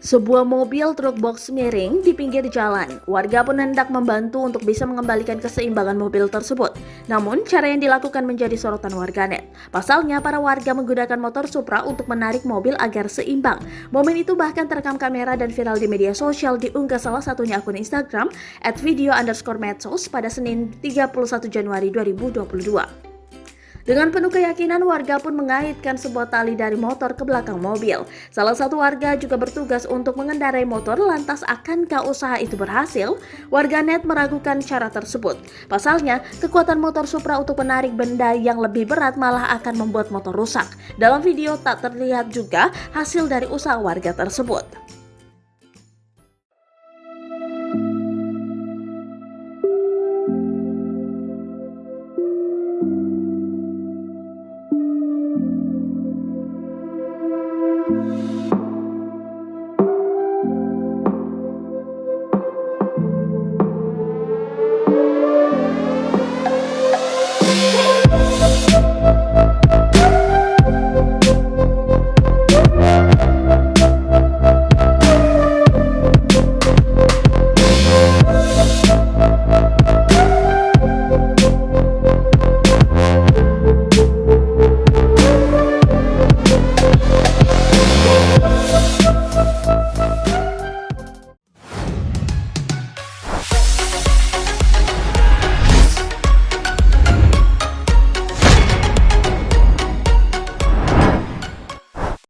Sebuah mobil truk box miring di pinggir jalan. Warga pun hendak membantu untuk bisa mengembalikan keseimbangan mobil tersebut. Namun, cara yang dilakukan menjadi sorotan warganet. Pasalnya, para warga menggunakan motor Supra untuk menarik mobil agar seimbang. Momen itu bahkan terekam kamera dan viral di media sosial, diunggah salah satunya akun Instagram @video_medsos pada Senin 31 Januari 2022. Dengan penuh keyakinan, warga pun mengaitkan sebuah tali dari motor ke belakang mobil. Salah satu warga juga bertugas untuk mengendarai motor. Lantas, akankah usaha itu berhasil? Warganet meragukan cara tersebut. Pasalnya, kekuatan motor Supra untuk menarik benda yang lebih berat malah akan membuat motor rusak. Dalam video tak terlihat juga hasil dari usaha warga tersebut.